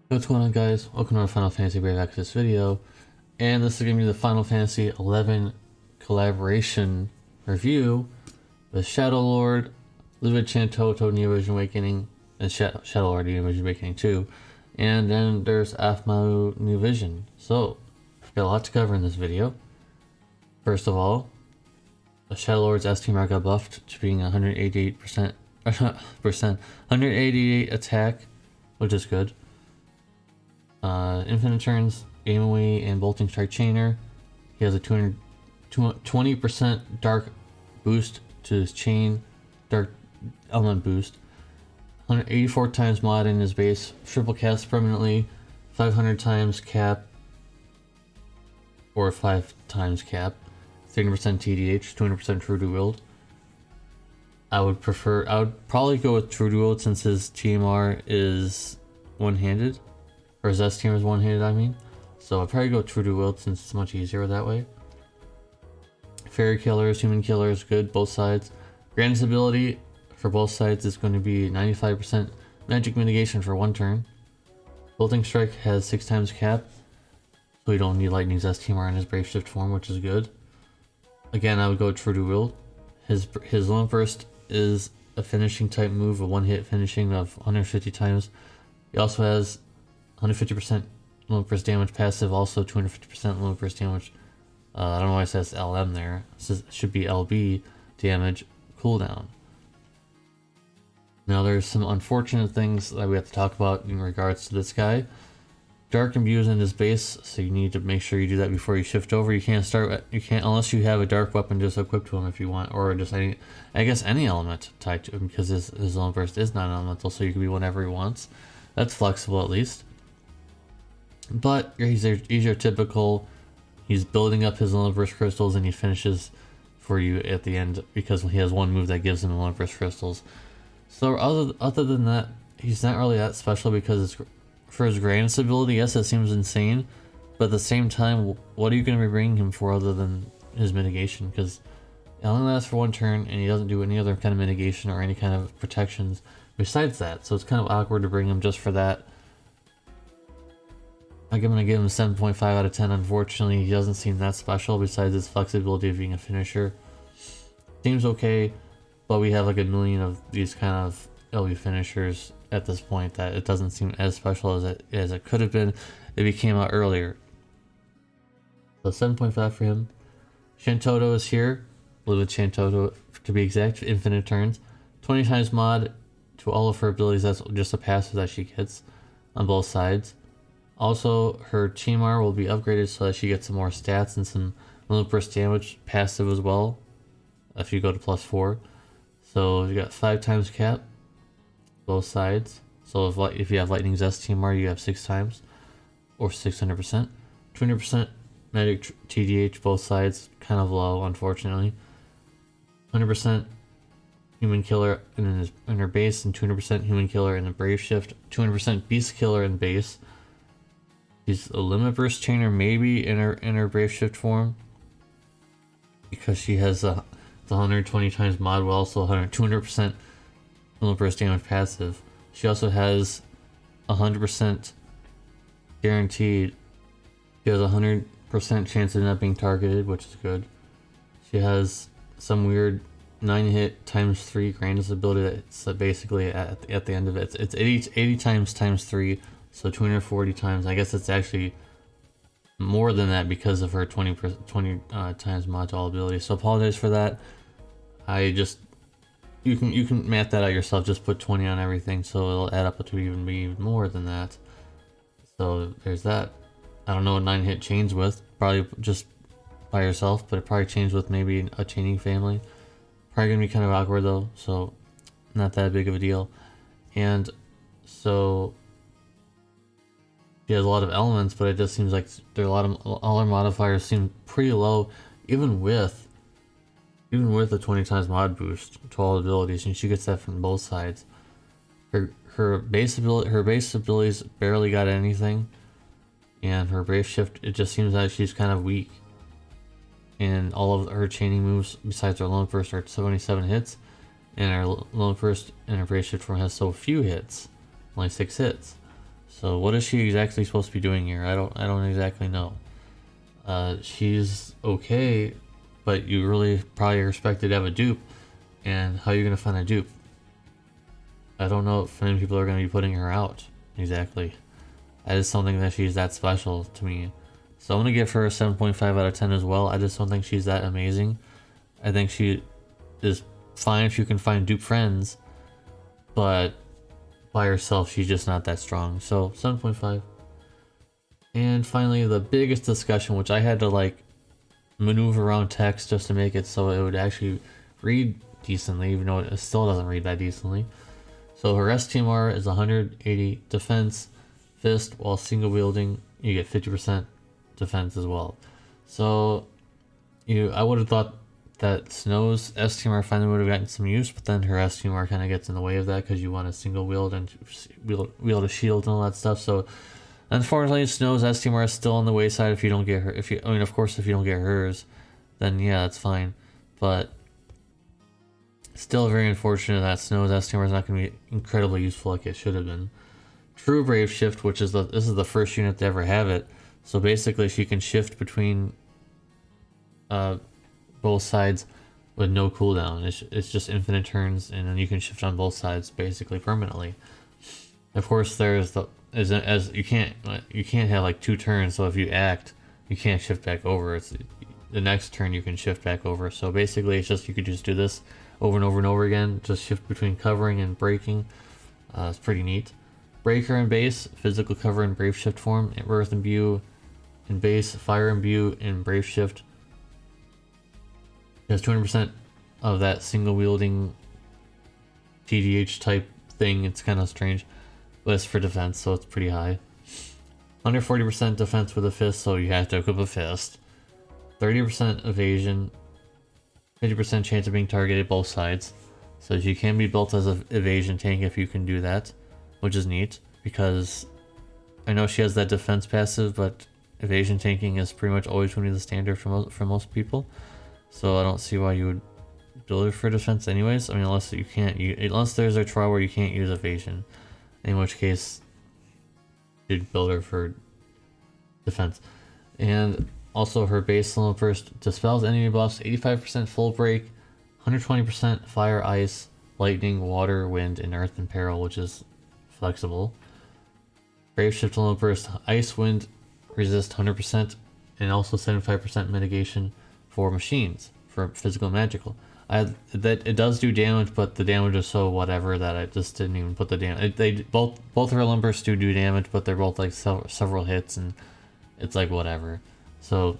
What's going on, guys? Welcome to our Final Fantasy Brave Exvius video, and this is going to be the Final Fantasy 11 collaboration review with Shadow Lord, Livid Shantotto, Neo Vision Awakening, and Shadow Lord, Neo Vision Awakening 2, and then there's Aphmau New Vision. So, we've got a lot to cover in this video. First of all, the Shadow Lord's STMR got buffed to being 188%, 188 attack, which is good. Infinite turns, aim away, and bolting strike chainer. He has a 20% dark boost to his chain, dark element boost. 184 times mod in his base, triple cast permanently, 500 times cap, or 5 times cap, 30% TDH, 200% true to wield. I would probably go with true to wield since his TMR is one-handed. Or his S-tier is one-handed, I mean. So I'd probably go true to wield since it's much easier that way. Fairy killers, human killers, good, both sides. Grand's ability for both sides is going to be 95% magic mitigation for one turn. Bolting strike has 6 times cap, so we don't need Lightning's S-TMR in his Brave Shift form, which is good. Again, I would go true to wield. His Lone Burst is a finishing type move, a one-hit finishing of 150 times. He also has 150% Lone Burst damage passive, also 250% Lone Burst damage. I don't know why it says LM there. It should be LB damage cooldown. Now there's some unfortunate things that we have to talk about in regards to this guy. Dark imbues in his base, so you need to make sure you do that before you shift over. You can't unless you have a dark weapon just equipped to him if you want, or just any element tied to him, because his Lone Burst is non-elemental, so you can be whatever he wants. That's flexible at least. But he's your typical, he's building up his Lone Burst crystals and he finishes for you at the end because he has one move that gives him the Lone Burst crystals. So other than that, he's not really that special because for his Grand's ability, yes, it seems insane, but at the same time, what are you going to be bringing him for other than his mitigation? Because it only lasts for one turn and he doesn't do any other kind of mitigation or any kind of protections besides that, so it's kind of awkward to bring him just for that. I'm going to give him 7.5 out of 10. Unfortunately, he doesn't seem that special besides his flexibility of being a finisher. Seems okay, but we have like a million of these kind of LB finishers at this point that it doesn't seem as special as it could have been if he came out earlier. So 7.5 for him. Shentoto is here. Livid Shantotto to be exact, infinite turns. 20 times mod to all of her abilities. That's just a passive that she gets on both sides. Also, her TMR will be upgraded so that she gets some more stats and some Lone Burst damage passive as well if you go to +4. So you got 5 times cap, both sides. So if you have Lightning's S TMR, you have 6 times, or 600%. 200% magic TDH, both sides, kind of low, unfortunately. 100% human killer in her base, and 200% human killer in the Brave Shift. 200% beast killer in base. She's a limit burst chainer maybe in her Brave Shift form, because she has the 120 times mod, while also 200% limit burst damage passive. She also has 100% guaranteed. She has a 100% chance of not being targeted, which is good. She has some weird 9-hit times 3 Grandest ability that's basically at the end of it. It's 80 times 3. So 240 times. I guess it's actually more than that because of her 20 times mod to all abilities. So apologize for that. You can math that out yourself. Just put 20 on everything, so it'll add up to even be even more than that. So there's that. I don't know what 9-hit chains with. Probably just by yourself, but it probably chains with maybe a chaining family. Probably gonna be kind of awkward though, so not that big of a deal. And so she has a lot of elements, but it just seems like there are all her modifiers seem pretty low, even with Even with the 20 times mod boost to all abilities, and she gets that from both sides. Her base abilities barely got anything, and her brave shift, it just seems like she's kind of weak. And all of her chaining moves, besides her lone burst, are 77 hits, and her lone burst and her brave shift form has so few hits, only 6 hits. So what is she exactly supposed to be doing here? I don't exactly know. She's okay, but you really probably expected to have a dupe, and how are you gonna find a dupe? I don't know if many people are gonna be putting her out exactly. I just don't think that she's that special to me. So I'm gonna give her a 7.5 out of 10 as well. I just don't think she's that amazing. I think she is fine if you can find dupe friends, but by herself she's just not that strong. So 7.5. And finally, the biggest discussion, which I had to like maneuver around text just to make it so it would actually read decently, even though it still doesn't read that decently. So her STMR is 180 defense, fist, while single wielding you get 50% defense as well. So I would have thought that Snow's STMR finally would have gotten some use, but then her STMR kind of gets in the way of that because you want to single wield and wield a shield and all that stuff. So unfortunately, Snow's STMR is still on the wayside if you don't get her. Of course, if you don't get hers, then yeah, that's fine. But still very unfortunate that Snow's STMR is not going to be incredibly useful like it should have been. True Brave Shift, which is this is the first unit to ever have it. So basically, she can shift between both sides with no cooldown. It's just infinite turns, and then you can shift on both sides basically permanently. Of course, there's as you can't have like 2 turns. So if you act, you can't shift back over. It's the next turn you can shift back over. So basically, it's just you could just do this over and over and over again. Just shift between covering and breaking. It's pretty neat. Breaker and base, physical cover and brave shift form, earth imbue and base, fire imbue and brave shift. It has 200% of that single wielding TDH type thing. It's kind of strange, but it's for defense, so it's pretty high. Under 40% defense with a fist, so you have to equip a fist. 30% evasion, 50% chance of being targeted both sides. So you can be built as an evasion tank if you can do that, which is neat, because I know she has that defense passive, but evasion tanking is pretty much always going to be the standard for most people. So I don't see why you would build her for defense anyways. I mean, unless there's a trial where you can't use evasion, in which case you'd build her for defense. And also her base level first dispels enemy buffs, 85% full break, 120% fire, ice, lightning, water, wind, and earth and peril, which is flexible. Brave shift level burst, ice, wind, resist 100%, and also 75% mitigation for machines, for physical and magical. That it does do damage, but the damage is so whatever that I just didn't even put the damage. They both her limbers do damage, but they're both like several hits, and it's like whatever. So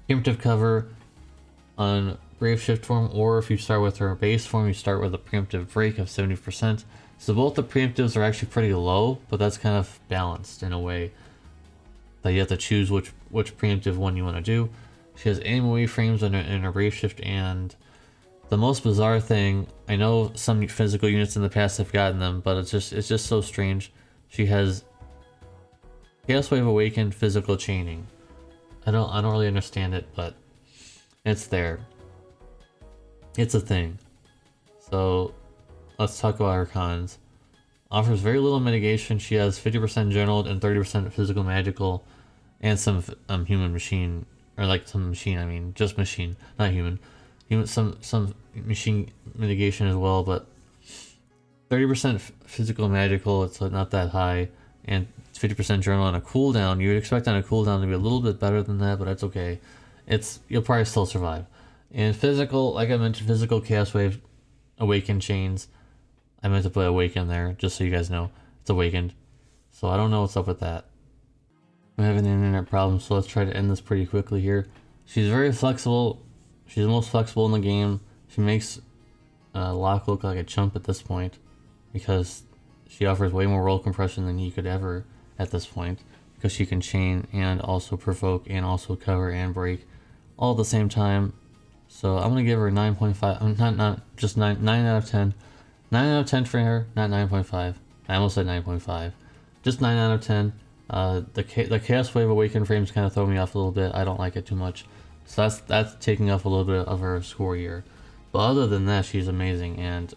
preemptive cover on brave shift form, or if you start with her base form, you start with a preemptive break of 70%. So both the preemptives are actually pretty low, but that's kind of balanced in a way that you have to choose which preemptive one you want to do. She has aim away frames in her brave shift, and the most bizarre thing, I know some physical units in the past have gotten them, but it's just so strange. She has Chaos Wave Awakened physical chaining. I don't really understand it, but it's there. It's a thing. So let's talk about her cons. Offers very little mitigation. She has 50% general and 30% physical magical, and some human machine, or like some machine. I mean, just machine, not human. Some machine mitigation as well, but 30% physical magical. It's not that high, and 50% general on a cooldown. You would expect on a cooldown to be a little bit better than that, but that's okay. You'll probably still survive. And physical, like I mentioned, physical Chaos Wave Awakened chains. I meant to put Awakened there, just so you guys know. It's Awakened. So I don't know what's up with that. I'm having an internet problem, so let's try to end this pretty quickly here. She's very flexible. She's the most flexible in the game. She makes Locke look like a chump at this point, because she offers way more roll compression than he could ever at this point, because she can chain and also provoke and also cover and break all at the same time. So I'm gonna give her 9.5. Not just 9 out of 10. 9 out of 10 for her, not 9.5. I almost said 9.5. Just 9 out of 10. The Chaos Wave Awakened frames kind of throw me off a little bit. I don't like it too much. So that's taking off a little bit of her score here. But other than that, she's amazing, and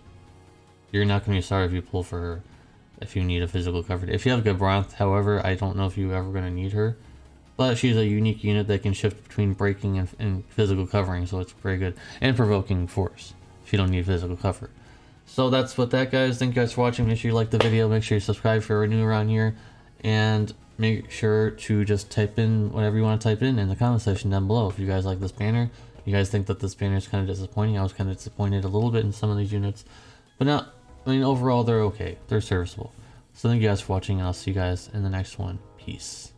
you're not going to be sorry if you pull for her if you need a physical cover. If you have Gabranth, however, I don't know if you're ever going to need her. But she's a unique unit that can shift between breaking and physical covering, so it's very good. And provoking force, if you don't need physical cover. So that's what that, guys. Thank you guys for watching. Make sure you like the video. Make sure you subscribe if you're new around here. And make sure to just type in whatever you want to type in the comment section down below. If you guys like this banner, you guys think that this banner is kind of disappointing. I was kind of disappointed a little bit in some of these units. But not, I mean, overall, they're okay. They're serviceable. So thank you guys for watching, and I'll see you guys in the next one. Peace.